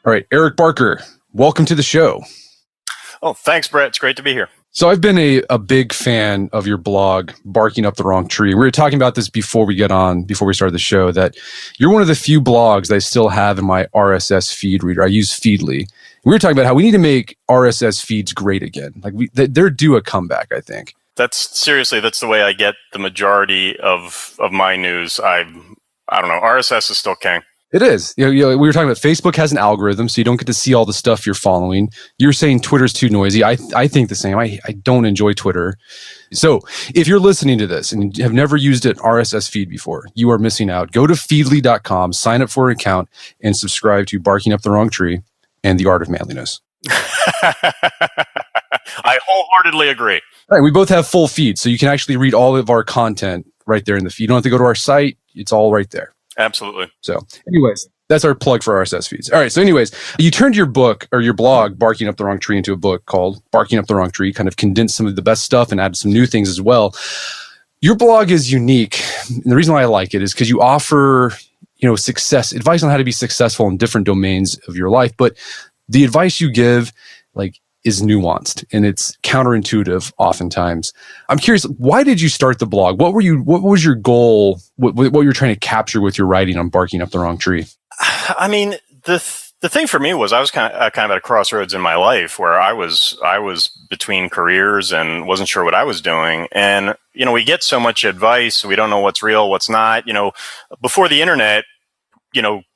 All right, Eric Barker, welcome to the show. Oh, thanks, Brett. It's great to be here. So I've been a big fan of your blog, Barking Up the Wrong Tree. We were talking about this before we started the show, that you're one of the few blogs that I still have in my RSS feed reader. I use Feedly. We were talking about how we need to make RSS feeds great again. Like they're due a comeback, I think. That's the way I get the majority of my news. I don't know. RSS is still king. It is. We were talking about Facebook has an algorithm, so you don't get to see all the stuff you're following. You're saying Twitter's too noisy. I think the same. I don't enjoy Twitter. So if you're listening to this and have never used an RSS feed before, you are missing out. Go to feedly.com, sign up for an account, and subscribe to Barking Up the Wrong Tree and The Art of Manliness. I wholeheartedly agree. All right, we both have full feeds, so you can actually read all of our content right there in the feed. You don't have to go to our site. It's all right there. Absolutely. So anyways, that's our plug for RSS feeds. All right. So anyways, you turned your book or your blog, Barking Up the Wrong Tree, into a book called Barking Up the Wrong Tree, kind of condensed some of the best stuff and added some new things as well. Your blog is unique. And the reason why I like it is because you offer, advice on how to be successful in different domains of your life. But the advice you give, is nuanced and it's counterintuitive oftentimes. I'm curious, why did you start the blog? What was your goal? What you were trying to capture with your writing on Barking Up the Wrong Tree? I mean, the thing for me was I was kind of at a crossroads in my life where I was between careers and wasn't sure what I was doing. And, we get so much advice. We don't know what's real, what's not. Before the internet,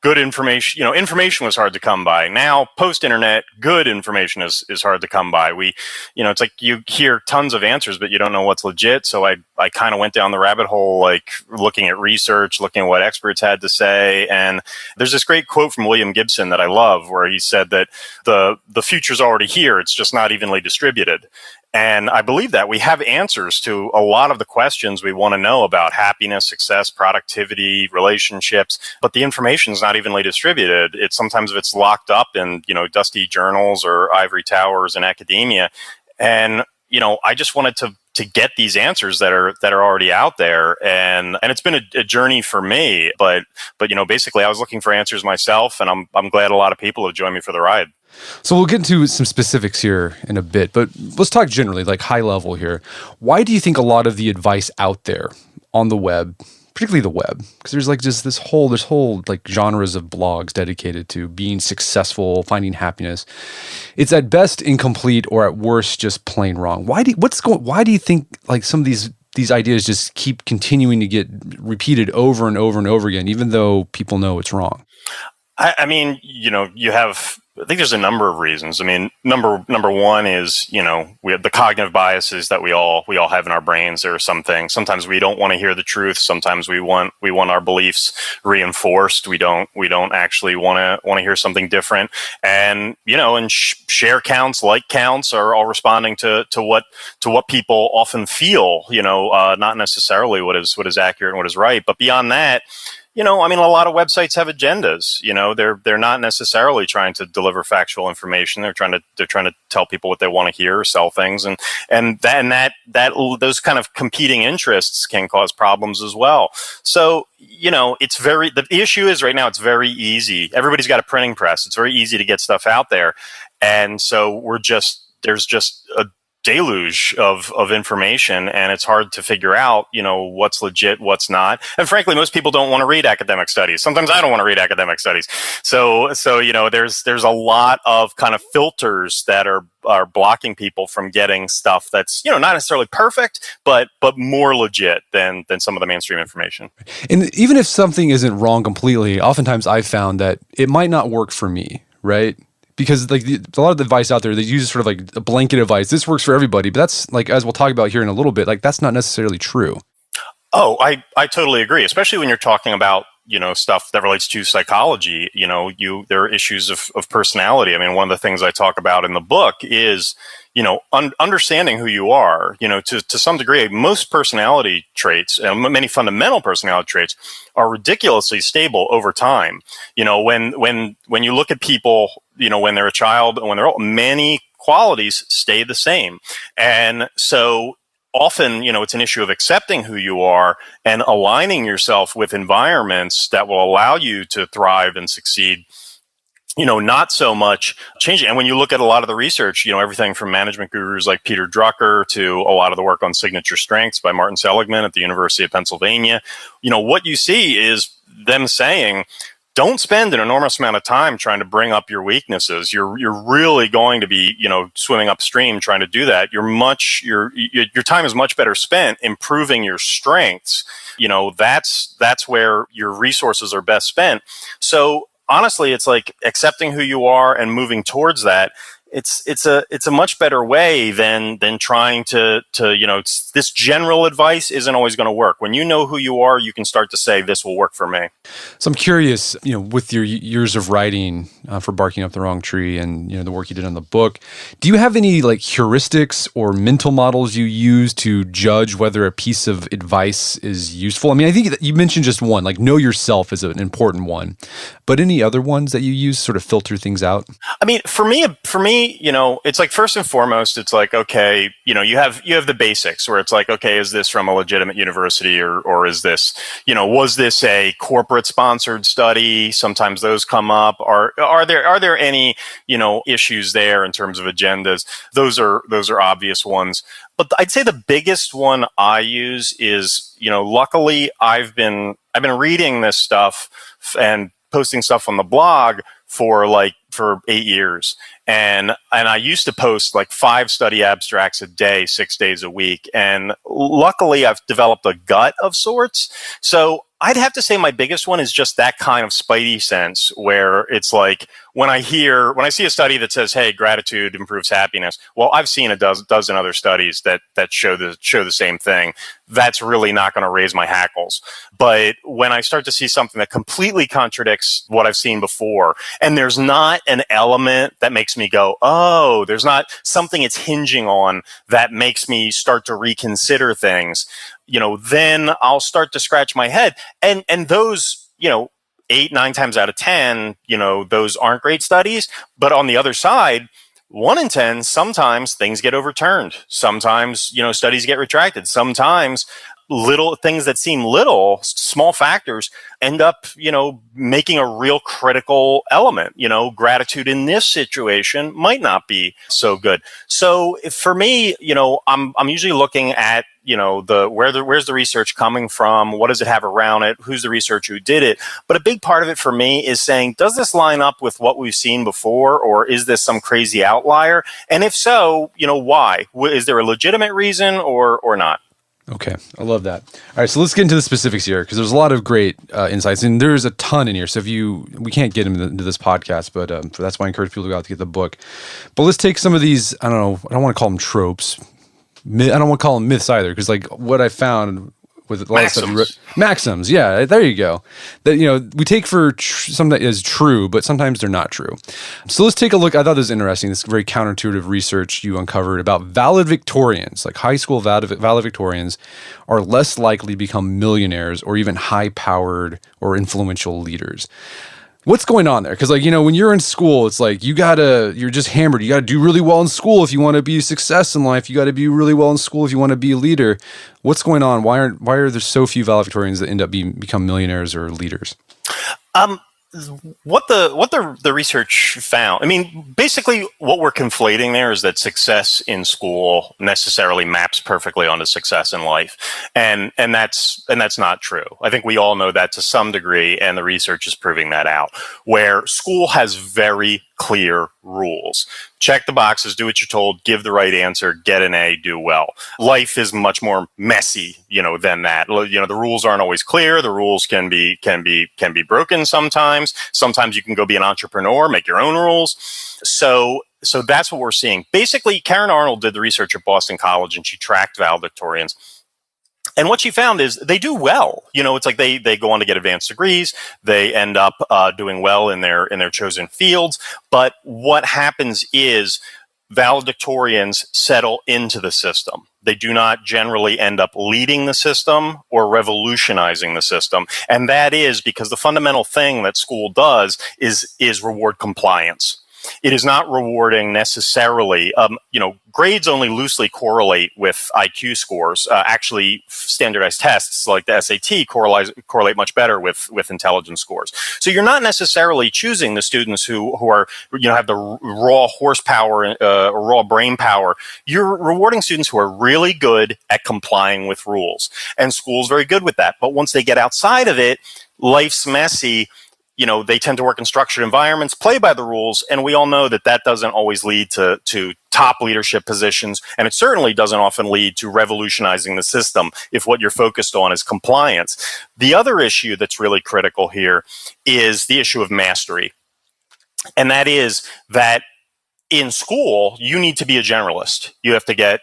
good information, information was hard to come by. Now, post-internet, good information is hard to come by. It's like you hear tons of answers, but you don't know what's legit. So I kind of went down the rabbit hole, looking at research, looking at what experts had to say. And there's this great quote from William Gibson that I love, where he said that the future's already here. It's just not evenly distributed. And I believe that we have answers to a lot of the questions we want to know about happiness, success, productivity, relationships, but the information is not evenly distributed. Sometimes it's locked up in, dusty journals or ivory towers in academia. And, I just wanted to get these answers that are already out there. And it's been a journey for me, but basically I was looking for answers myself, and I'm glad a lot of people have joined me for the ride. So we'll get into some specifics here in a bit, but let's talk generally, high level here. Why do you think a lot of the advice out there on the web, particularly the web, because there's just this whole genres of blogs dedicated to being successful, finding happiness, it's at best incomplete or at worst just plain wrong? Why do you think some of these ideas just keep continuing to get repeated over and over and over again, even though people know it's wrong? I mean, I think there's a number of reasons. I mean, number one is, we have the cognitive biases that we all have in our brains. There are some things. Sometimes we don't want to hear the truth. Sometimes we want our beliefs reinforced. We don't actually want to hear something different. And, and share counts, like counts are all responding to what people often feel, not necessarily what is accurate and what is right. But beyond that, a lot of websites have agendas. They're not necessarily trying to deliver factual information. They're trying to tell people what they want to hear, or sell things, and that those kind of competing interests can cause problems as well. So, the issue is right now it's very easy. Everybody's got a printing press. It's very easy to get stuff out there, and so there's just a deluge of information, and it's hard to figure out, what's legit, what's not. And frankly, most people don't want to read academic studies. Sometimes I don't want to read academic studies. So there's a lot of kind of filters that are blocking people from getting stuff that's, not necessarily perfect, but more legit than some of the mainstream information. And even if something isn't wrong completely, oftentimes I've found that it might not work for me, right? Because a lot of the advice out there, they use sort of a blanket advice. This works for everybody, but that's as we'll talk about here in a little bit, that's not necessarily true. Oh, I totally agree. Especially when you're talking about, stuff that relates to psychology. There are issues of personality. I mean, one of the things I talk about in the book is, understanding who you are. To some degree, most personality traits, many fundamental personality traits, are ridiculously stable over time. When you look at people, when they're a child and when they're old, many qualities stay the same. And so often, it's an issue of accepting who you are and aligning yourself with environments that will allow you to thrive and succeed. not so much changing. And when you look at a lot of the research, everything from management gurus like Peter Drucker to a lot of the work on signature strengths by Martin Seligman at the University of Pennsylvania, what you see is them saying, don't spend an enormous amount of time trying to bring up your weaknesses. You're really going to be, swimming upstream trying to do that. Your time is much better spent improving your strengths. That's where your resources are best spent. So honestly, it's like accepting who you are and moving towards that. It's a much better way than trying to this general advice isn't always going to work. When you know who you are, you can start to say this will work for me. So I'm curious, with your years of writing for Barking Up the Wrong Tree and the work you did on the book, do you have any like heuristics or mental models you use to judge whether a piece of advice is useful? I mean, I think that you mentioned just one, like know yourself is an important one, but any other ones that you use sort of filter things out? I mean, for me, it's like first and foremost, it's like, okay, you have the basics where it's like, okay, is this from a legitimate university or is this, was this a corporate sponsored study? Sometimes those come up. Are there any, issues there in terms of agendas? Those are obvious ones. But I'd say the biggest one I use is, luckily I've been reading this stuff and posting stuff on the blog for 8 years. And I used to post like 5 study abstracts a day, 6 days a week. And luckily I've developed a gut of sorts. So I'd have to say my biggest one is just that kind of spidey sense where it's like when I see a study that says, hey, gratitude improves happiness. Well, I've seen a dozen other studies that show the same thing. That's really not going to raise my hackles. But when I start to see something that completely contradicts what I've seen before, and there's not an element that makes me go, oh, there's not something it's hinging on that makes me start to reconsider things, then I'll start to scratch my head. And those, 8, 9 times out of 10, those aren't great studies. But on the other side, 1 in 10, sometimes things get overturned. Sometimes, studies get retracted. Sometimes little things that seem little, small factors end up, making a real critical element. Gratitude in this situation might not be so good. So for me, I'm usually looking at, where's the research coming from? What does it have around it? Who's the researcher who did it? But a big part of it for me is saying, does this line up with what we've seen before, or is this some crazy outlier? And if so, why? Is there a legitimate reason or not? Okay, I love that. All right, so let's get into the specifics here because there's a lot of great insights, and there's a ton in here. So we can't get into this podcast, but that's why I encourage people to go out to get the book. But let's take some of these. I don't want to call them tropes. I don't want to call them myths either, because like what I found with a lot of stuff you wrote, maxims. Yeah, there you go. That we take for something that is true, but sometimes they're not true. So let's take a look. I thought this was interesting. This very counterintuitive research you uncovered about valedictorians, like high school valedictorians, are less likely to become millionaires or even high-powered or influential leaders. What's going on there? Because when you're in school, it's like you're just hammered. You gotta do really well in school if you want to be a success in life. You gotta be really well in school if you want to be a leader. What's going on? Why are there so few valedictorians that end up become millionaires or leaders? What the research found, I mean, basically what we're conflating there is that success in school necessarily maps perfectly onto success in life. And that's not true. I think we all know that to some degree, and the research is proving that out, where school has very clear rules. Check the boxes, do what you're told, give the right answer, get an A, do well. Life is much more messy, than that. The rules aren't always clear. The rules can be broken sometimes. Sometimes you can go be an entrepreneur, make your own rules. So that's what we're seeing. Basically, Karen Arnold did the research at Boston College, and she tracked valedictorians. And what she found is they do well. It's like they go on to get advanced degrees. They end up doing well in their chosen fields. But what happens is valedictorians settle into the system. They do not generally end up leading the system or revolutionizing the system. And that is because the fundamental thing that school does is reward compliance. It is not rewarding necessarily. Grades only loosely correlate with IQ scores. Actually, standardized tests like the SAT correlate much better with intelligence scores. So you're not necessarily choosing the students who are, have the raw horsepower or raw brain power. You're rewarding students who are really good at complying with rules. And school's very good with that. But once they get outside of it, life's messy. They tend to work in structured environments, play by the rules, and we all know that doesn't always lead to top leadership positions, and it certainly doesn't often lead to revolutionizing the system if what you're focused on is compliance. The other issue that's really critical here is the issue of mastery, and that is that in school, you need to be a generalist. You have to get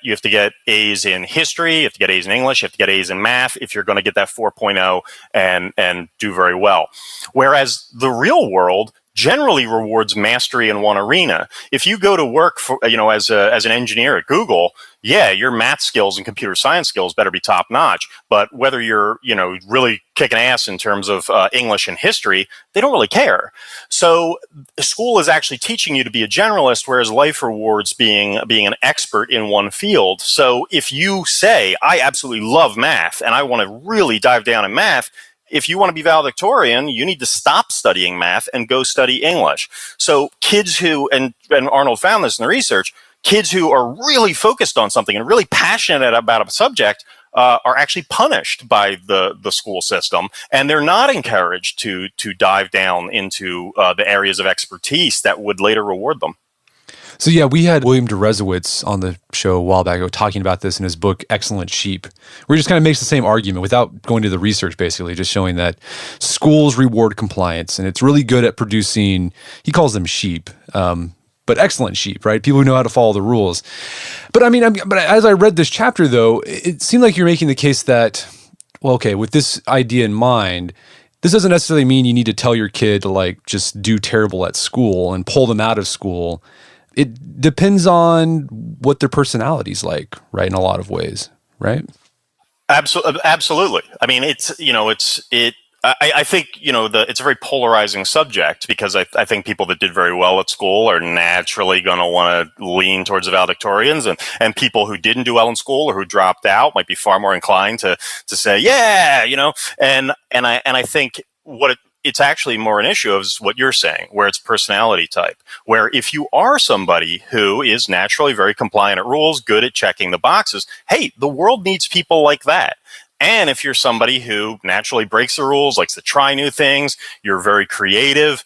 A's in history, you have to get A's in English, you have to get A's in math if you're going to get that 4.0 and do very well. Whereas the real world generally rewards mastery in one arena. If you go to work for, as an engineer at Google, your math skills and computer science skills better be top notch. But whether you're, really kicking ass in terms of English and history, they don't really care. So school is actually teaching you to be a generalist, whereas life rewards being an expert in one field. So if you say, I absolutely love math and I want to really dive down in math, if you want to be valedictorian, you need to stop studying math and go study English. So kids who, and Arnold found this in the research, kids who are really focused on something and really passionate about a subject are actually punished by the school system, and they're not encouraged to dive down into the areas of expertise that would later reward them. So yeah, we had William Deresiewicz on the show a while back ago talking about this in his book, Excellent Sheep, where he just kind of makes the same argument without going to the research, basically, just showing that schools reward compliance, and it's really good at producing, he calls them sheep, but excellent sheep, right? People who know how to follow the rules. But but as I read this chapter, though, it seemed like you're making the case that, well, okay, with this idea in mind, this doesn't necessarily mean you need to tell your kid to just do terrible at school and pull them out of school. It depends on what their personality's like, right? In a lot of ways, right? Absolutely. I mean, I think, it's a very polarizing subject because I think people that did very well at school are naturally going to want to lean towards the valedictorians, and people who didn't do well in school or who dropped out might be far more inclined to say, and I think it's actually more an issue of what you're saying, where it's personality type, where if you are somebody who is naturally very compliant at rules, good at checking the boxes, hey, the world needs people like that. And if you're somebody who naturally breaks the rules, likes to try new things, you're very creative,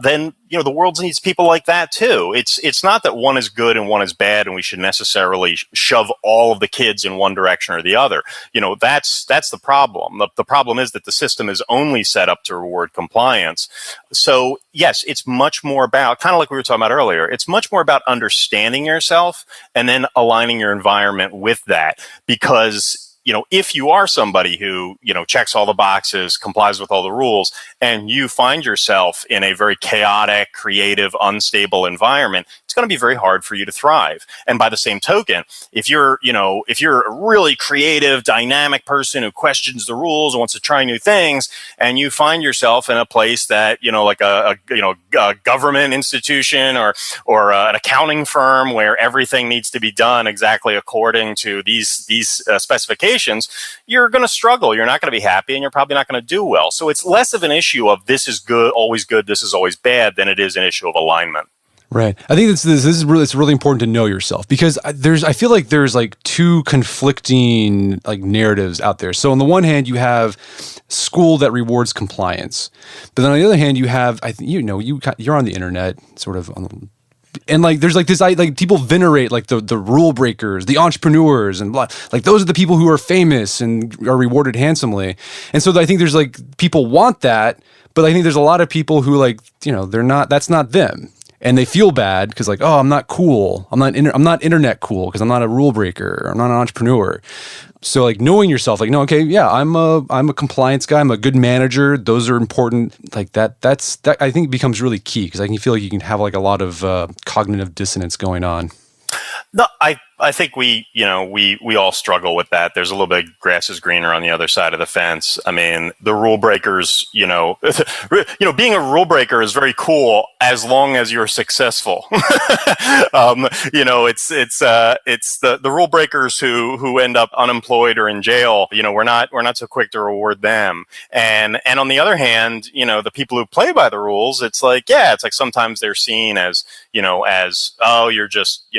then, the world needs people like that too. It's not that one is good and one is bad and we should necessarily shove all of the kids in one direction or the other. That's the problem. The problem is that the system is only set up to reward compliance. So yes, it's much more about, kind of like we were talking about earlier, it's much more about understanding yourself and then aligning your environment with that. Because if you are somebody who, checks all the boxes, complies with all the rules, and you find yourself in a very chaotic, creative, unstable environment, it's going to be very hard for you to thrive. And by the same token, if you're a really creative, dynamic person who questions the rules and wants to try new things, and you find yourself in a place that, like a government institution or an accounting firm where everything needs to be done exactly according to these specifications, you're going to struggle. You're not going to be happy, and you're probably not going to do well. So it's less of an issue of this is good, this is always bad, than it is an issue of alignment. Right. I think this is really, it's really important to know yourself, because I feel like there's two conflicting narratives out there. So on the one hand, you have school that rewards compliance, but then on the other hand, you have, you're on the internet, sort of on the, and there's this people venerate the rule breakers, the entrepreneurs, and blah. Those are the people who are famous and are rewarded handsomely. And so I think there's people want that, but I think there's a lot of people who they're not. That's not them, and they feel bad because oh, I'm not cool. I'm not internet cool because I'm not a rule breaker. I'm not an entrepreneur. So knowing yourself, no, okay, yeah, I'm a compliance guy. I'm a good manager. Those are important. That I think becomes really key, because I can feel like you can have a lot of cognitive dissonance going on. No, I I think we all struggle with that. There's a little bit of grass is greener on the other side of the fence. I mean, the rule breakers, being a rule breaker is very cool as long as you're successful. It's the rule breakers who end up unemployed or in jail. We're not so quick to reward them. And on the other hand, the people who play by the rules, it's like sometimes they're seen as, oh, you're just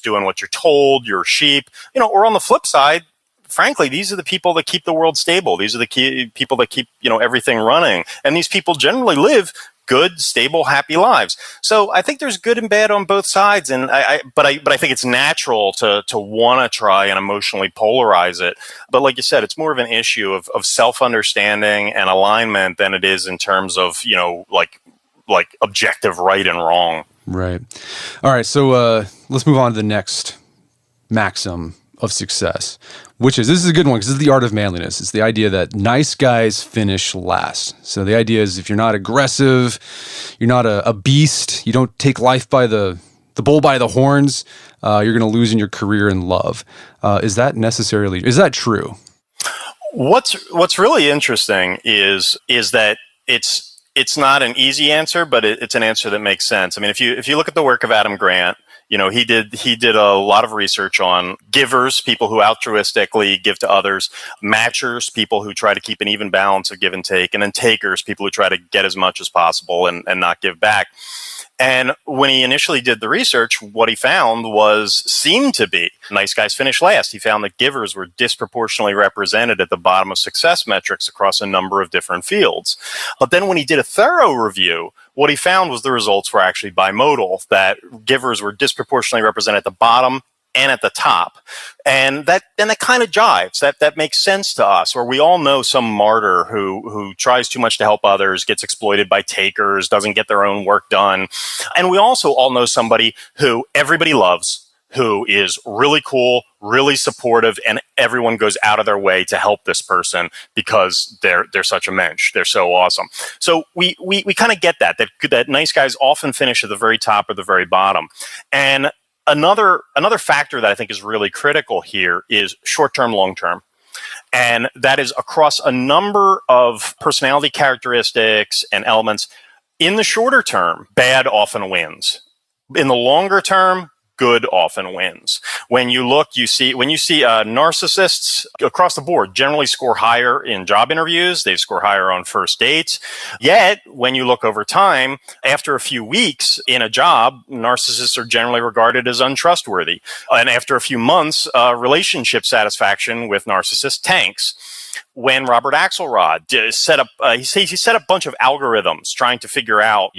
doing what you're told, you're sheep, or on the flip side, frankly, these are the people that keep the world stable. These are the key people that keep, everything running. And these people generally live good, stable, happy lives. So I think there's good and bad on both sides. And but I think it's natural to want to try and emotionally polarize it. But like you said, it's more of an issue of self-understanding and alignment than it is in terms of, like objective right and wrong. Right. All right. So let's move on to the next maxim of success, this is a good one because this is the art of manliness. It's the idea that nice guys finish last. So the idea is if you're not aggressive, you're not a beast, you don't take life by the bull by the horns, you're going to lose in your career and love. Is that true? What's really interesting is that it's not an easy answer, but it's an answer that makes sense. I mean, if you look at the work of Adam Grant, he did a lot of research on givers, people who altruistically give to others, matchers, people who try to keep an even balance of give and take, and then takers, people who try to get as much as possible and not give back. And when he initially did the research, what he found seemed to be nice guys finish last. He found that givers were disproportionately represented at the bottom of success metrics across a number of different fields. But then when he did a thorough review, what he found was the results were actually bimodal, that givers were disproportionately represented at the bottom and at the top. And that kind of jives. That makes sense to us, where we all know some martyr who tries too much to help others, gets exploited by takers, doesn't get their own work done. And we also all know somebody who everybody loves, who is really cool, really supportive, and everyone goes out of their way to help this person because they're such a mensch. They're so awesome. So we kind of get that nice guys often finish at the very top or the very bottom. And Another factor that I think is really critical here is short-term, long-term. And that is across a number of personality characteristics and elements. In the shorter term, bad often wins. In the longer term, good often wins. When you see narcissists across the board generally score higher in job interviews, they score higher on first dates. Yet, when you look over time, after a few weeks in a job, narcissists are generally regarded as untrustworthy. And after a few months, relationship satisfaction with narcissists tanks. When Robert Axelrod set up a bunch of algorithms trying to figure out,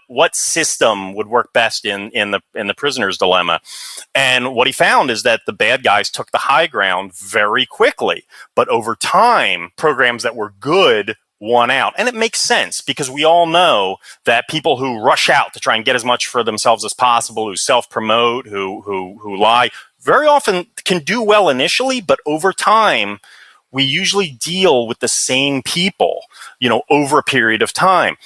what system would work best in the prisoner's dilemma. And what he found is that the bad guys took the high ground very quickly. But over time, programs that were good won out. And it makes sense because we all know that people who rush out to try and get as much for themselves as possible, who self-promote, who lie, very often can do well initially, but over time, we usually deal with the same people, over a period of time.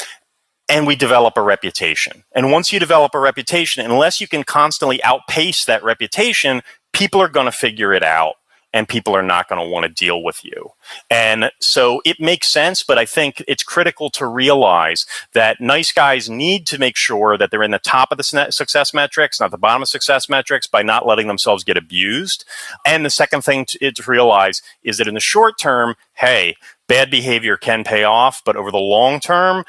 And we develop a reputation. And once you develop a reputation, unless you can constantly outpace that reputation, people are going to figure it out. And people are not going to want to deal with you. And so it makes sense, but I think it's critical to realize that nice guys need to make sure that they're in the top of the success metrics, not the bottom of success metrics, by not letting themselves get abused. And the second thing to realize is that in the short term, hey, bad behavior can pay off, but over the long term,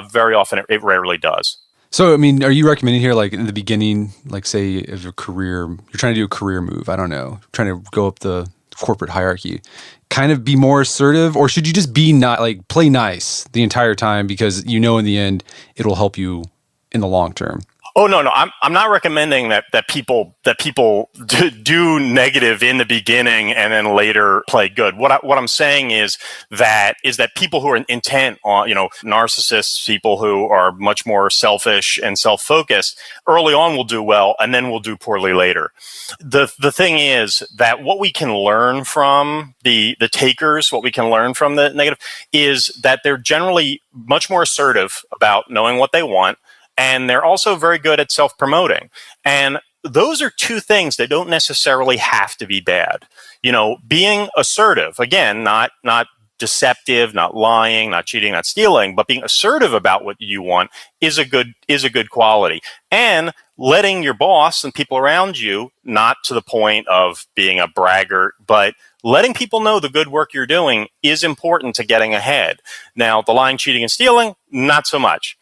very often it rarely does. So, I mean, are you recommending here, like in the beginning, like say of a career, you're trying to do a career move, I don't know, trying to go up the corporate hierarchy, kind of be more assertive, or should you just be play nice the entire time because in the end it'll help you in the long term? Oh, no. I'm not recommending that people do negative in the beginning and then later play good. What I'm saying is that people who are intent on, narcissists, people who are much more selfish and self-focused early on will do well and then will do poorly later. The thing is that what we can learn from the takers, what we can learn from the negative is that they're generally much more assertive about knowing what they want. And they're also very good at self-promoting. And those are two things that don't necessarily have to be bad. Being assertive, again, not deceptive, not lying, not cheating, not stealing, but being assertive about what you want is a good quality. And letting your boss and people around you, not to the point of being a braggart, but letting people know the good work you're doing is important to getting ahead. Now, the lying, cheating, and stealing, not so much.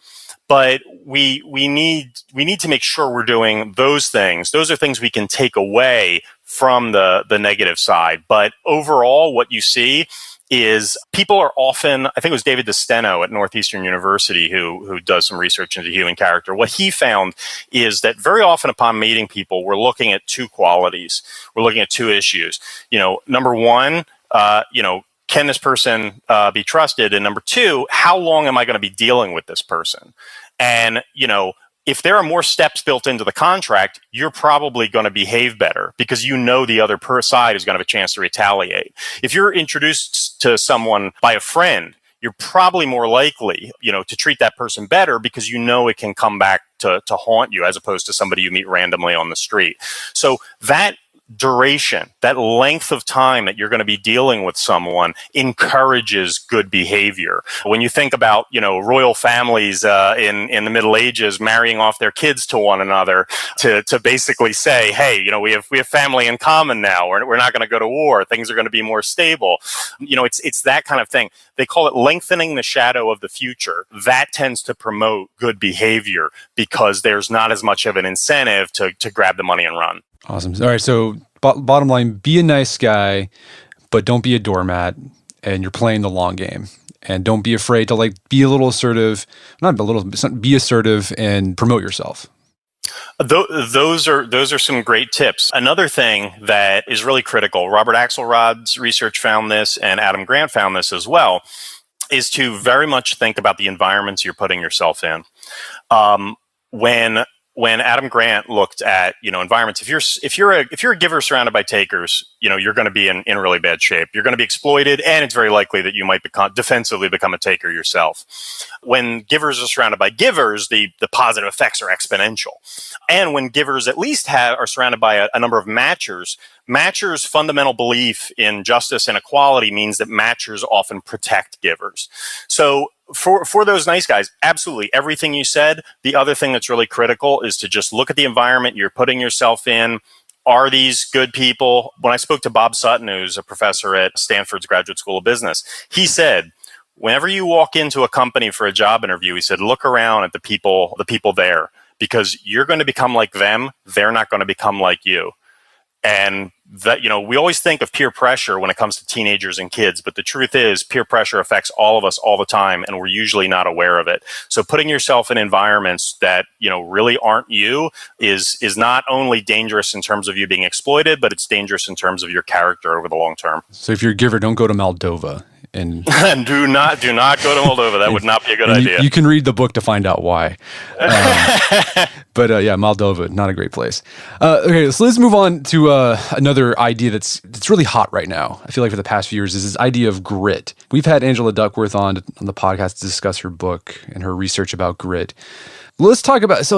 But we need to make sure we're doing those things. Those are things we can take away from the negative side. But overall, what you see is people are often, I think it was David DeSteno at Northeastern University who does some research into human character. What he found is that very often upon meeting people, we're looking at two qualities. We're looking at two issues. Number one, can this person be trusted? And number two, how long am I going to be dealing with this person? And, if there are more steps built into the contract, you're probably going to behave better because the other side is going to have a chance to retaliate. If you're introduced to someone by a friend, you're probably more likely, to treat that person better because it can come back to haunt you as opposed to somebody you meet randomly on the street. So that duration, that length of time that you're going to be dealing with someone encourages good behavior. When you think about, royal families in the Middle Ages marrying off their kids to one another to basically say, hey, we have family in common now. We're not going to go to war. Things are going to be more stable. It's that kind of thing. They call it lengthening the shadow of the future. That tends to promote good behavior because there's not as much of an incentive to grab the money and run. Awesome. All right. So bottom line, be a nice guy, but don't be a doormat, and you're playing the long game. And don't be afraid to be a little assertive, be assertive and promote yourself. Those are some great tips. Another thing that is really critical, Robert Axelrod's research found this and Adam Grant found this as well, is to very much think about the environments you're putting yourself in. When Adam Grant looked at, environments, if you're a giver surrounded by takers, you're going to be in really bad shape. You're going to be exploited, and it's very likely that you might defensively become a taker yourself. When givers are surrounded by givers, the positive effects are exponential. And when givers at least are surrounded by a number of matchers, matchers' fundamental belief in justice and equality means that matchers often protect givers. So for those nice guys, absolutely everything you said. The other thing that's really critical is to just look at the environment you're putting yourself in. Are these good people? When I spoke to Bob Sutton, who's a professor at Stanford's Graduate School of Business, he said, whenever you walk into a company for a job interview, he said, look around at the people there, because you're going to become like them. They're not going to become like you. And that, we always think of peer pressure when it comes to teenagers and kids, but the truth is peer pressure affects all of us all the time, and we're usually not aware of it. So putting yourself in environments that, really aren't you is not only dangerous in terms of you being exploited, but it's dangerous in terms of your character over the long term. So if you're a giver, don't go to Moldova. And do not go to Moldova. That would not be a good idea. You can read the book to find out why. But Moldova, not a great place. Okay, so let's move on to another idea that's really hot right now. I feel like for the past few years is this idea of grit. We've had Angela Duckworth on the podcast to discuss her book and her research about grit. Let's talk about,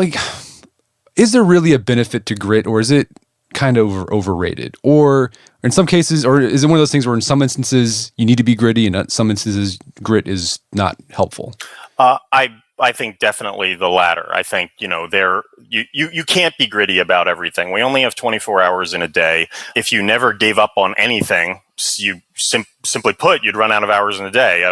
is there really a benefit to grit, or is it kind of overrated? Or in some cases, or is it one of those things where in some instances you need to be gritty and in some instances grit is not helpful? I think definitely the latter. I think, you can't be gritty about everything. We only have 24 hours in a day. If you never gave up on anything, you simply put, you'd run out of hours in a day.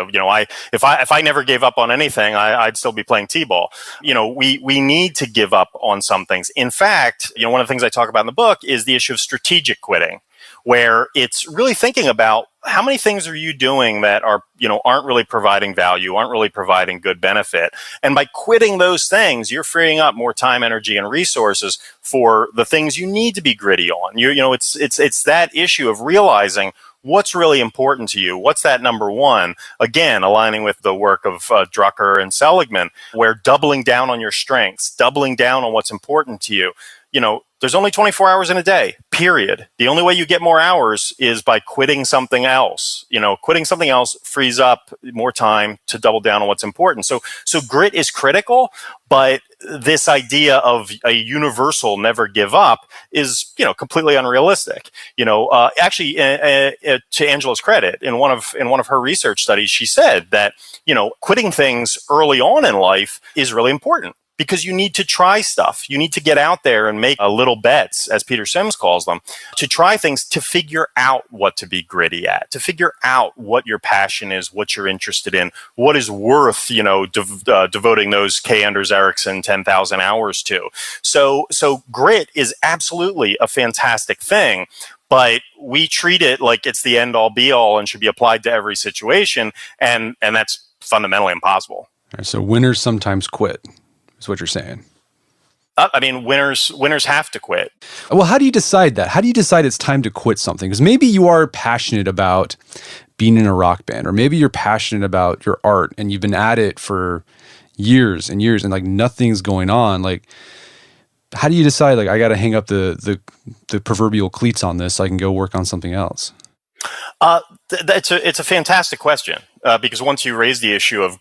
If I never gave up on anything, I'd still be playing t-ball. We need to give up on some things. In fact, one of the things I talk about in the book is the issue of strategic quitting, where it's really thinking about how many things are you doing that aren't really providing value, aren't really providing good benefit. And by quitting those things, you're freeing up more time, energy, and resources for the things you need to be gritty on. It's that issue of realizing what's really important to you. What's that number one? Again, aligning with the work of Drucker and Seligman, where doubling down on your strengths, doubling down on what's important to you. there's only 24 hours in a day, period. The only way you get more hours is by quitting something else. Quitting something else frees up more time to double down on what's important. So grit is critical, but this idea of a universal never give up is, completely unrealistic. Actually, to Angela's credit, in one of her research studies, she said that, quitting things early on in life is really important. Because you need to try stuff. You need to get out there and make little bets, as Peter Sims calls them, to try things, to figure out what to be gritty at, to figure out what your passion is, what you're interested in, what is worth, devoting those K. Anders Ericsson 10,000 hours to. So grit is absolutely a fantastic thing, but we treat it like it's the end all be all and should be applied to every situation. And that's fundamentally impossible. All right, so winners sometimes quit. Is what you're saying. Winners have to quit. Well, how do you decide that? How do you decide it's time to quit something? Because maybe you are passionate about being in a rock band, or maybe you're passionate about your art and you've been at it for years and years and like nothing's going on. Like, how do you decide, like, I got to hang up the proverbial cleats on this so I can go work on something else? It's a fantastic question, because once you raise the issue of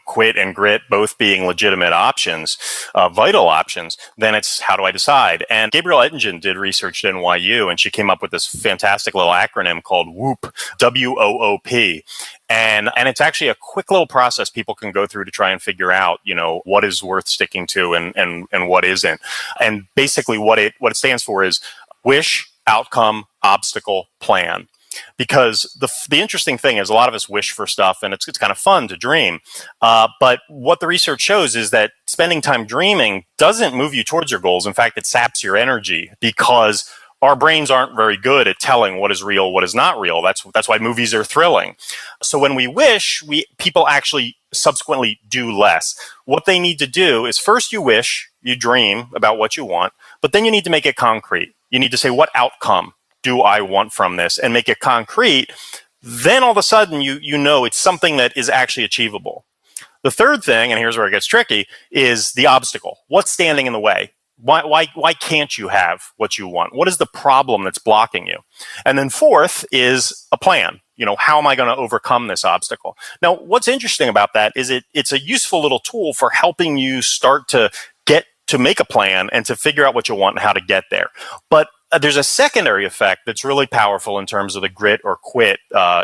quit and grit both being legitimate options, vital options, then it's how do I decide? And Gabrielle Ettingen did research at NYU, and she came up with this fantastic little acronym called WOOP, WOOP. And it's actually a quick little process people can go through to try and figure out, what is worth sticking to and what isn't. And basically what it stands for is wish, outcome, obstacle, plan. Because the interesting thing is a lot of us wish for stuff and it's kind of fun to dream. But what the research shows is that spending time dreaming doesn't move you towards your goals. In fact, it saps your energy because our brains aren't very good at telling what is real, what is not real. That's why movies are thrilling. So when we wish, people actually subsequently do less. What they need to do is first you wish, you dream about what you want, but then you need to make it concrete. You need to say, what outcome do I want from this, and make it concrete. Then all of a sudden you know it's something that is actually achievable. The third thing, and here's where it gets tricky, is the obstacle. What's standing in the way? Why can't you have what you want? What is the problem that's blocking you? And then fourth is a plan. How am I going to overcome this obstacle? Now, what's interesting about that is it's a useful little tool for helping you start to get to make a plan and to figure out what you want and how to get there. But there's a secondary effect that's really powerful in terms of the grit or quit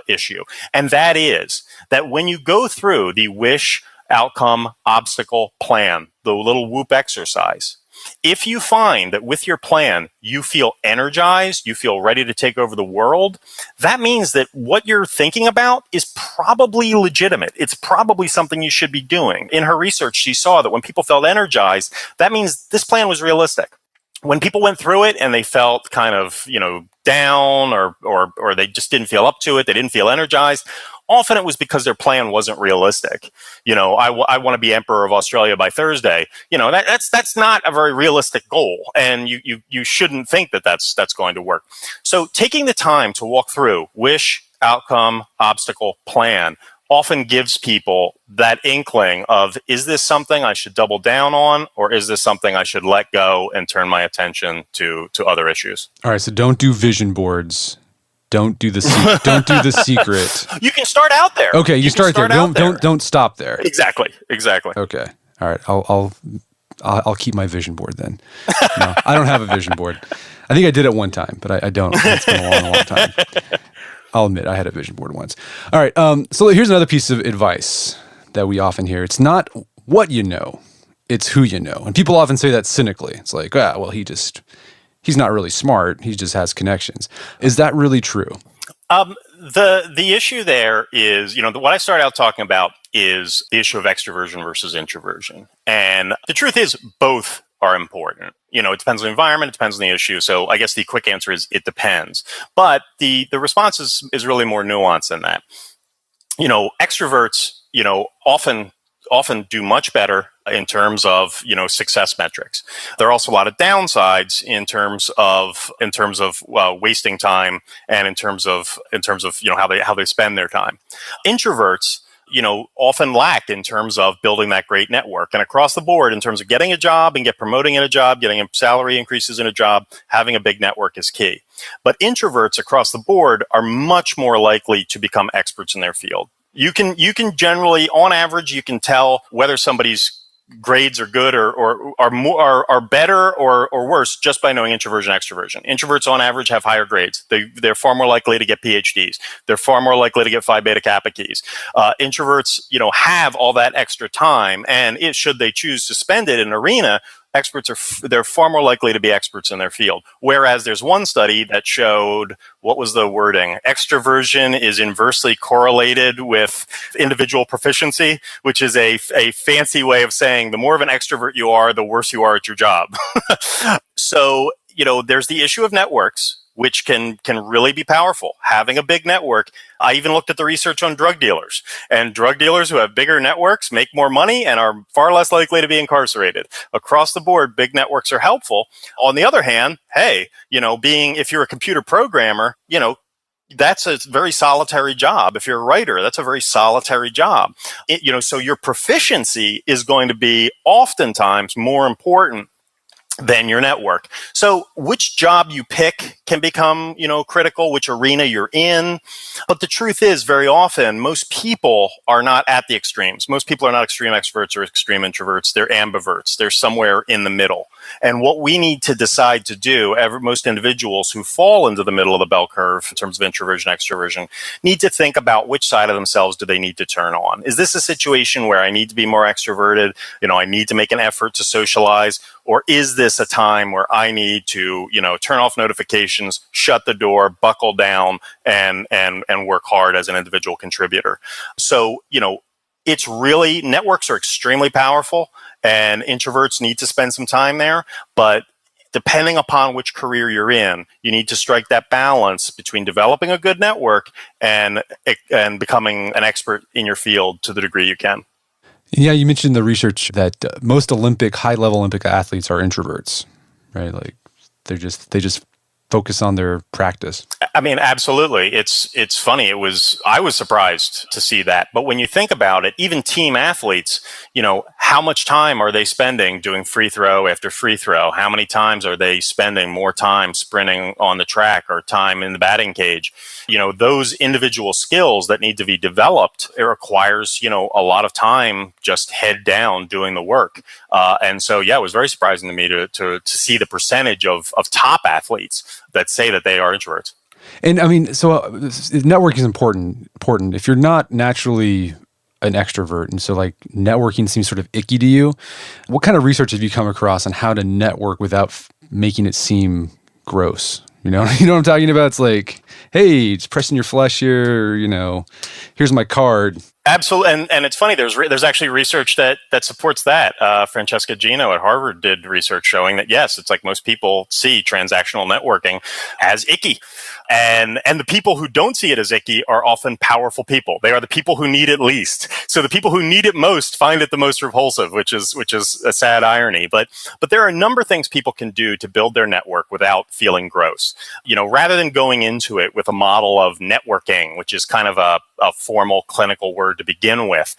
issue. And that is that when you go through the wish, outcome, obstacle, plan, the little WOOP exercise, if you find that with your plan, you feel energized, you feel ready to take over the world, that means that what you're thinking about is probably legitimate. It's probably something you should be doing. In her research, she saw that when people felt energized, that means this plan was realistic. When people went through it and they felt kind of, down or they just didn't feel up to it, they didn't feel energized, often it was because their plan wasn't realistic. I want to be emperor of Australia by Thursday. That's not a very realistic goal, and you shouldn't think that that's going to work. So taking the time to walk through wish, outcome, obstacle, plan often gives people that inkling of, is this something I should double down on, or is this something I should let go and turn my attention to other issues? All right, so don't do vision boards. Don't do the secret. You can start out there. Okay, you start there. Don't stop there. Exactly. Okay. All right. I'll keep my vision board then. No, I don't have a vision board. I think I did it one time, but I don't. It's been a long time. I'll admit I had a vision board once. All right. So here's another piece of advice that we often hear. It's not what you know, it's who you know. And people often say that cynically. It's like, well, he's not really smart. He just has connections. Is that really true? The issue there is, what I started out talking about is the issue of extroversion versus introversion. And the truth is both are important. It depends on the environment, it depends on the issue. So I guess the quick answer is it depends. But the response is really more nuanced than that. Extroverts, often do much better in terms of, success metrics. There are also a lot of downsides in terms of wasting time and in terms of how they spend their time. Introverts, often lack in terms of building that great network. And across the board, in terms of getting a job and get promoting in a job, getting salary increases in a job, having a big network is key. But introverts across the board are much more likely to become experts in their field. You can generally, on average, you can tell whether somebody's grades are good or are better or worse just by knowing introversion, extroversion. Introverts on average have higher grades. They're far more likely to get PhDs. They're far more likely to get Phi Beta Kappa keys. Introverts, have all that extra time, and should they choose to spend it in an arena, they're far more likely to be experts in their field. Whereas there's one study that showed, what was the wording? Extroversion is inversely correlated with individual proficiency, which is a fancy way of saying the more of an extrovert you are, the worse you are at your job. So, there's the issue of networks, which can really be powerful. Having a big network. I even looked at the research on drug dealers, and drug dealers who have bigger networks make more money and are far less likely to be incarcerated. Across the board, big networks are helpful. On the other hand, hey, if you're a computer programmer, that's a very solitary job. If you're a writer, that's a very solitary job. So your proficiency is going to be oftentimes more important than your network. So which job you pick can become, critical, which arena you're in. But the truth is, very often, most people are not at the extremes. Most people are not extreme extroverts or extreme introverts. They're ambiverts. They're somewhere in the middle. And what we need to decide to do, most individuals who fall into the middle of the bell curve in terms of introversion, extroversion, need to think about which side of themselves do they need to turn on. Is this a situation where I need to be more extroverted? I need to make an effort to socialize? Or is this a time where I need to, turn off notifications, shut the door, buckle down, and work hard as an individual contributor? So, it's really, networks are extremely powerful, and introverts need to spend some time there. But depending upon which career you're in, you need to strike that balance between developing a good network and becoming an expert in your field to the degree you can. Yeah, you mentioned the research that most high-level Olympic athletes are introverts, right? Like they just focus on their practice. I mean, absolutely. It's funny. I was surprised to see that. But when you think about it, even team athletes, how much time are they spending doing free throw after free throw? How many times are they spending more time sprinting on the track or time in the batting cage? Those individual skills that need to be developed, it requires, a lot of time just head down doing the work. And so, yeah, it was very surprising to me to see the percentage of top athletes that say that they are introverts. And I mean, so networking is important. If you're not naturally an extrovert, and so like networking seems sort of icky to you, what kind of research have you come across on how to network without making it seem gross? You know what I'm talking about? It's like, hey, it's pressing your flesh here, here's my card. Absolutely, and it's funny. There's actually research that supports that. Francesca Gino at Harvard did research showing that yes, it's like most people see transactional networking as icky, and the people who don't see it as icky are often powerful people. They are the people who need it least. So the people who need it most find it the most repulsive, which is a sad irony. But there are a number of things people can do to build their network without feeling gross. Rather than going into it with a model of networking, which is kind of a formal clinical word to begin with,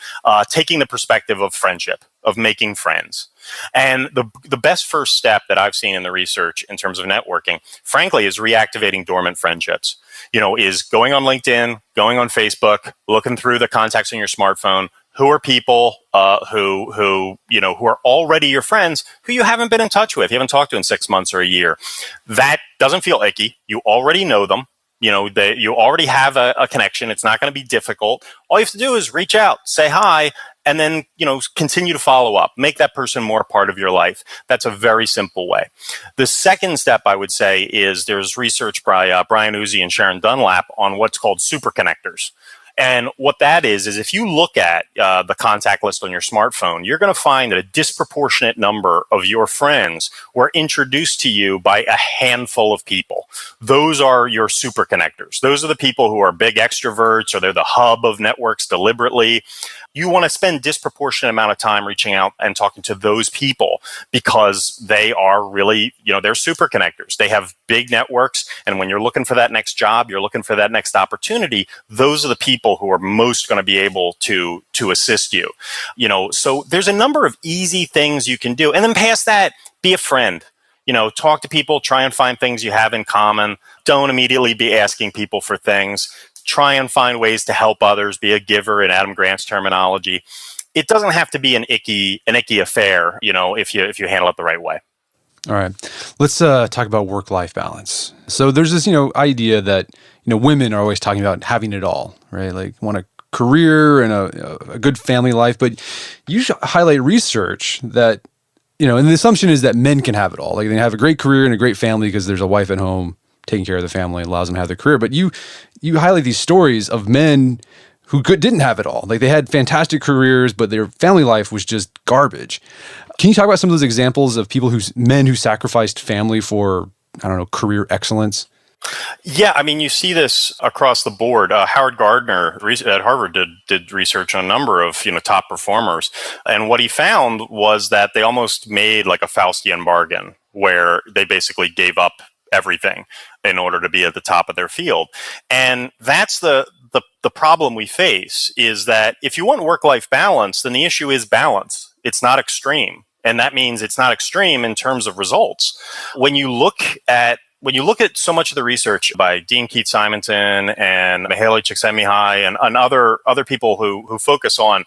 taking the perspective of friendship, of making friends. And the best first step that I've seen in the research in terms of networking, frankly, is reactivating dormant friendships. Is going on LinkedIn, going on Facebook, looking through the contacts on your smartphone. Who are people who are already your friends who you haven't been in touch with, you haven't talked to in 6 months or a year? That doesn't feel icky. You already know them. You already have a connection. It's not going to be difficult. All you have to do is reach out, say hi, and then, continue to follow up. Make that person more part of your life. That's a very simple way. The second step, I would say, is there's research by Brian Uzi and Sharon Dunlap on what's called super connectors. And what that is if you look at the contact list on your smartphone, you're going to find that a disproportionate number of your friends were introduced to you by a handful of people. Those are your super connectors. Those are the people who are big extroverts, or they're the hub of networks deliberately. You want to spend disproportionate amount of time reaching out and talking to those people because they are really, they're super connectors. They have big networks. And when you're looking for that next job, you're looking for that next opportunity, those are the people people who are most going to be able to assist you. So there's a number of easy things you can do. And then past that, be a friend. Talk to people, try and find things you have in common. Don't immediately be asking people for things. Try and find ways to help others, be a giver in Adam Grant's terminology. It doesn't have to be an icky affair, if you handle it the right way. All right. Let's talk about work-life balance. So there's this, idea that, women are always talking about having it all, right? Like want a career and a good family life, but you highlight research that, and the assumption is that men can have it all. Like they have a great career and a great family because there's a wife at home taking care of the family and allows them to have their career. But you highlight these stories of men who didn't have it all. Like they had fantastic careers, but their family life was just garbage. Can you talk about some of those examples of men who sacrificed family for, career excellence? Yeah, I mean, you see this across the board. Howard Gardner at Harvard did research on a number of top performers, and what he found was that they almost made like a Faustian bargain, where they basically gave up everything in order to be at the top of their field. And that's the problem we face, is that if you want work-life balance, then the issue is balance. It's not extreme. And that means it's not extreme in terms of results. When you look at so much of the research by Dean Keith Simonton and Mihaly Csikszentmihalyi and other people who focus on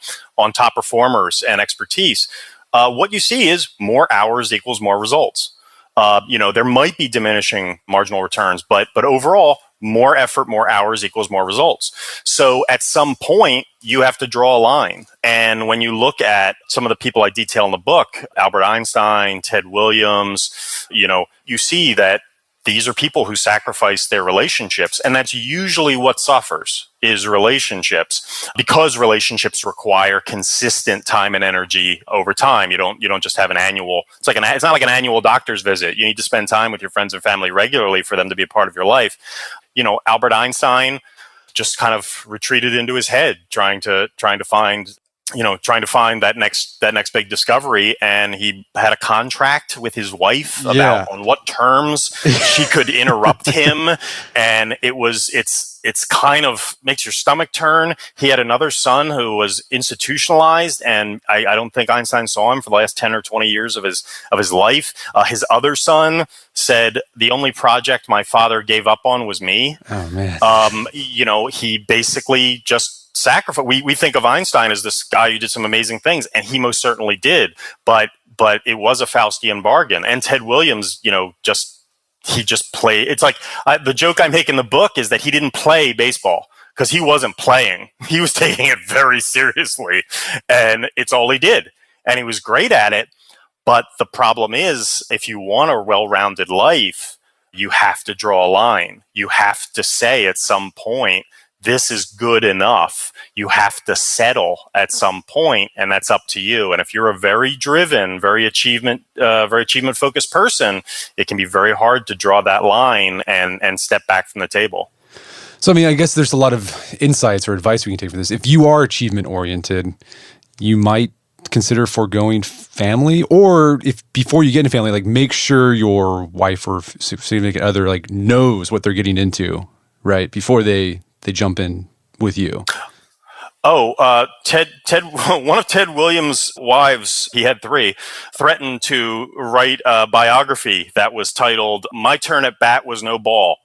top performers and expertise, what you see is more hours equals more results. There might be diminishing marginal returns, but overall, more effort, more hours equals more results. So at some point, you have to draw a line. And when you look at some of the people I detail in the book, Albert Einstein, Ted Williams, you see that these are people who sacrifice their relationships. And that's usually what suffers, is relationships, because relationships require consistent time and energy over time. You don't just have an annual, it's not like an annual doctor's visit. You need to spend time with your friends and family regularly for them to be a part of your life. Albert Einstein just kind of retreated into his head, trying to find that next big discovery. And he had a contract with his wife about on what terms she could interrupt him. And it's kind of makes your stomach turn. He had another son who was institutionalized, and I don't think Einstein saw him for the last 10 or 20 years of his life. His other son said, the only project my father gave up on was me. Oh man. He basically just sacrifice. We think of Einstein as this guy who did some amazing things, and he most certainly did. But it was a Faustian bargain. And Ted Williams, he just played. It's like the joke I make in the book is that he didn't play baseball because he wasn't playing. He was taking it very seriously, and it's all he did. And he was great at it. But the problem is, if you want a well-rounded life, you have to draw a line. You have to say at some point, this is good enough. You have to settle at some point, and that's up to you. And if you're a very driven, very achievement focused person, it can be very hard to draw that line and step back from the table. So, I guess there's a lot of insights or advice we can take from this. If you are achievement oriented, you might consider foregoing family, or if before you get into family, like make sure your wife or significant other knows what they're getting into, right? Before they jump in with you. Ted, one of Ted Williams' wives, he had 3, threatened to write a biography that was titled "My Turn at Bat Was No Ball."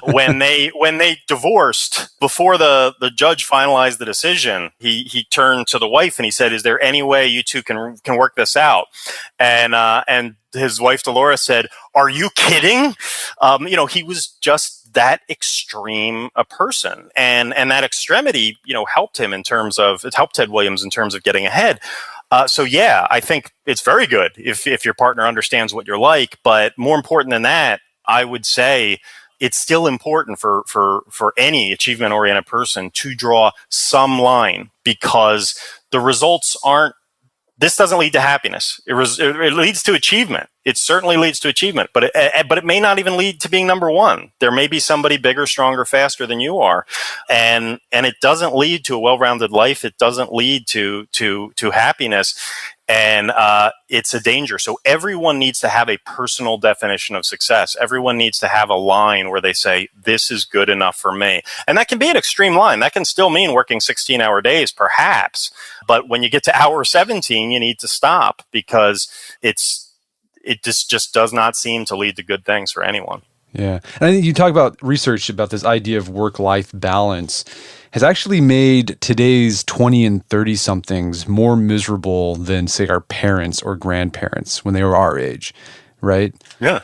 When they divorced, before the judge finalized the decision, he turned to the wife and he said, "Is there any way you two can work this out?" And his wife Dolores said, "Are you kidding?" He was just that extreme a person, and that extremity, helped Ted Williams in terms of getting ahead. So yeah, I think it's very good if your partner understands what you're like, but more important than that, I would say it's still important for any achievement oriented person to draw some line, because the results this doesn't lead to happiness. It leads to achievement. It certainly leads to achievement, but it may not even lead to being number one. There may be somebody bigger, stronger, faster than you are, and it doesn't lead to a well-rounded life. It doesn't lead to happiness. And it's a danger. So everyone needs to have a personal definition of success. Everyone needs to have a line where they say, this is good enough for me. And that can be an extreme line. That can still mean working 16-hour days, perhaps. But when you get to hour 17, you need to stop, because it just does not seem to lead to good things for anyone. Yeah. And I think you talk about research about this idea of work-life balance has actually made today's 20 and 30 somethings more miserable than, say, our parents or grandparents when they were our age, right? Yeah.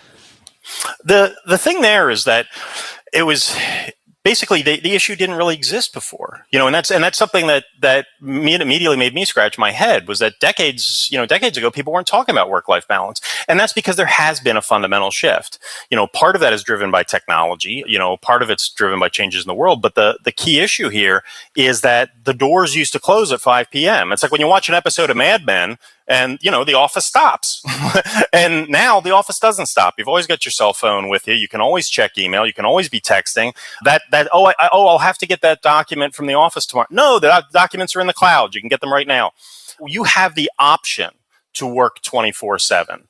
The thing there is that it was basically the issue didn't really exist before, and that's something that immediately made me scratch my head, was that decades ago, people weren't talking about work-life balance. And that's because there has been a fundamental shift. Part of that is driven by technology, part of it's driven by changes in the world. But the key issue here is that the doors used to close at 5 p.m. It's like when you watch an episode of Mad Men, and, the office stops. And now the office doesn't stop. You've always got your cell phone with you. You can always check email. You can always be texting. I'll have to get that document from the office tomorrow. No, the documents are in the cloud. You can get them right now. You have the option to work 24/7.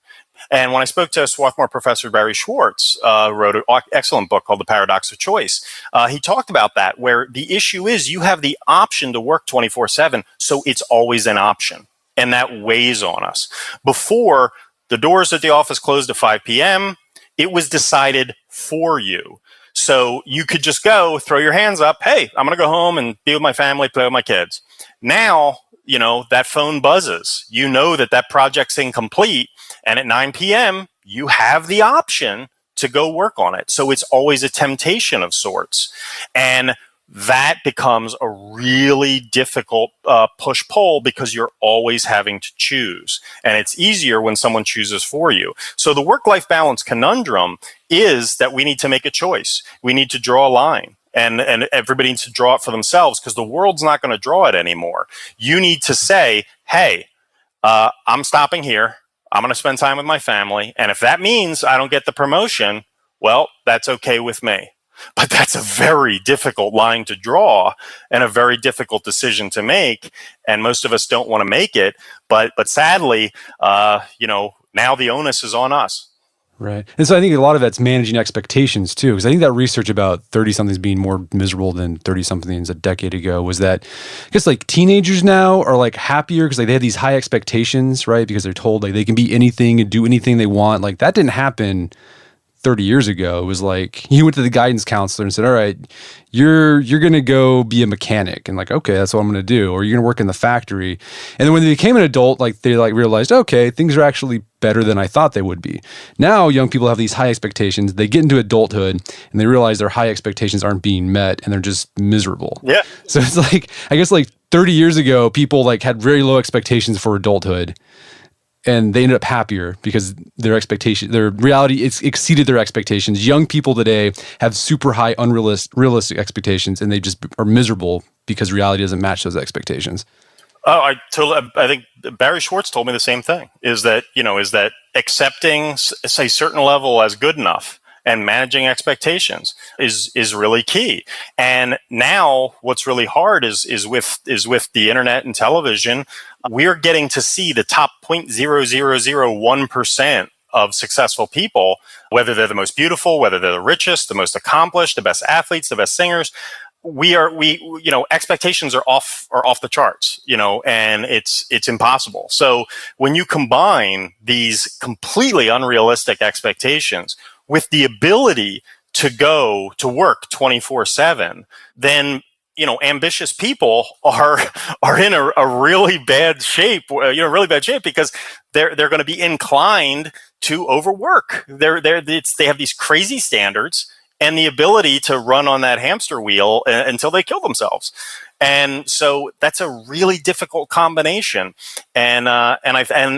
And when I spoke to Swarthmore professor Barry Schwartz, wrote an excellent book called The Paradox of Choice, he talked about that, where the issue is you have the option to work 24/7, so it's always an option. And that weighs on us. Before, the doors at the office closed at 5 p.m., it was decided for you. So you could just go, throw your hands up, hey, I'm going to go home and be with my family, play with my kids. Now, that phone buzzes. You know that project's incomplete. And at 9 p.m., you have the option to go work on it. So it's always a temptation of sorts. And that becomes a really difficult push-pull, because you're always having to choose. And it's easier when someone chooses for you. So the work-life balance conundrum is that we need to make a choice. We need to draw a line. And everybody needs to draw it for themselves, because the world's not going to draw it anymore. You need to say, hey, I'm stopping here. I'm going to spend time with my family. And if that means I don't get the promotion, well, that's okay with me. But that's a very difficult line to draw and a very difficult decision to make. And most of us don't want to make it. But sadly, now the onus is on us. Right. And so I think a lot of that's managing expectations too, because I think that research about 30-somethings being more miserable than 30-somethings a decade ago was that, I guess, like, teenagers now are like happier because they have these high expectations, right? Because they're told like they can be anything and do anything they want. Like, that didn't happen 30 years ago. It was like he went to the guidance counselor and said, all right, you're going to go be a mechanic. And like, okay, that's what I'm going to do. Or you're going to work in the factory. And then when they became an adult, like, they like realized, okay, things are actually better than I thought they would be. Now young people have these high expectations. They get into adulthood and they realize their high expectations aren't being met and they're just miserable. Yeah. So it's like, I guess like 30 years ago, people like had very low expectations for adulthood. And they ended up happier because their reality, it's exceeded their expectations. Young people today have super high, unrealistic expectations, and they just are miserable because reality doesn't match those expectations. Oh, I think Barry Schwartz told me the same thing. Is that accepting a certain level as good enough and managing expectations is really key. And now what's really hard is with the internet and television, we're getting to see the top 0.0001% of successful people, whether they're the most beautiful, whether they're the richest, the most accomplished, the best athletes, the best singers. Expectations are off the charts, and it's impossible. So when you combine these completely unrealistic expectations with the ability to go to work 24/7, then ambitious people are in a really bad shape. Really bad shape, because they're going to be inclined to overwork. They have these crazy standards and the ability to run on that hamster wheel until they kill themselves. And so that's a really difficult combination. And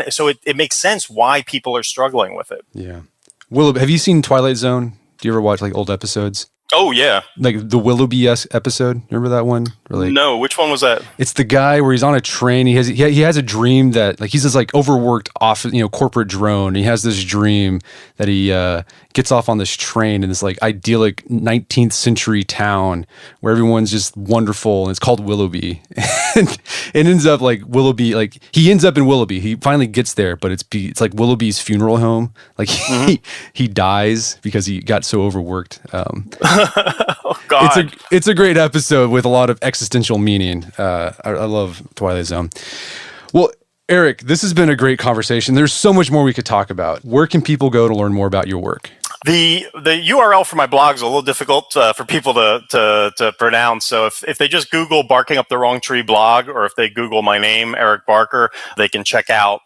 so it makes sense why people are struggling with it. Yeah. Will, have you seen Twilight Zone? Do you ever watch like old episodes? Oh yeah. Like the Willoughby episode. Remember that one? Like, no, which one was that? it's the guy where he's on a train. He has a dream that like he's this like overworked off corporate drone. He has this dream that he gets off on this train in this like idyllic 19th century town where everyone's just wonderful, and it's called Willoughby. And it ends up like Willoughby, like he ends up in Willoughby. He finally gets there, but it's like Willoughby's funeral home. Like he dies because he got so overworked. Oh God. It's a great episode with a lot of existential meaning. I love Twilight Zone. Well, Eric, this has been a great conversation. There's so much more we could talk about. Where can people go to learn more about your work? The URL for my blog is a little difficult for people to pronounce. So if they just Google "Barking Up the Wrong Tree" blog, or if they Google my name, Eric Barker, they can check out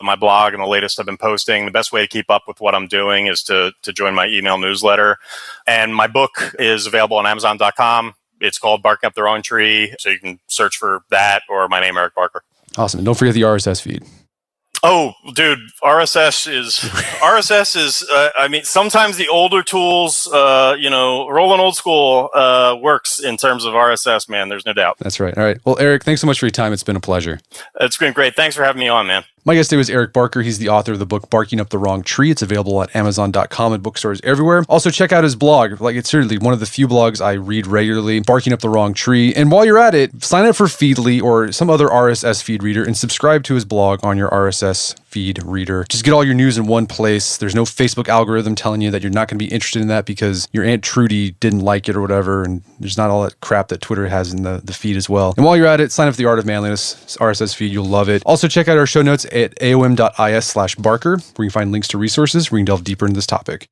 my blog and the latest I've been posting. The best way to keep up with what I'm doing is to join my email newsletter. And my book is available on Amazon.com. It's called "Barking Up the Wrong Tree," so you can search for that or my name, Eric Barker. Awesome. And don't forget the RSS feed. Oh, dude, RSS is, I mean, sometimes the older tools, rolling old school, works in terms of RSS, man. There's no doubt. That's right. All right. Well, Eric, thanks so much for your time. It's been a pleasure. It's been great. Thanks for having me on, man. My guest today was Eric Barker. He's the author of the book Barking Up the Wrong Tree. It's available at Amazon.com and bookstores everywhere. Also, check out his blog. Like, it's certainly one of the few blogs I read regularly, Barking Up the Wrong Tree. And while you're at it, sign up for Feedly or some other RSS feed reader and subscribe to his blog on your RSS feed reader. Just get all your news in one place. There's no Facebook algorithm telling you that you're not going to be interested in that because your Aunt Trudy didn't like it or whatever. And there's not all that crap that Twitter has in the feed as well. And while you're at it, sign up for the Art of Manliness RSS feed. You'll love it. Also, check out our show notes at aom.is/Barker, where you can find links to resources where you can delve deeper into this topic.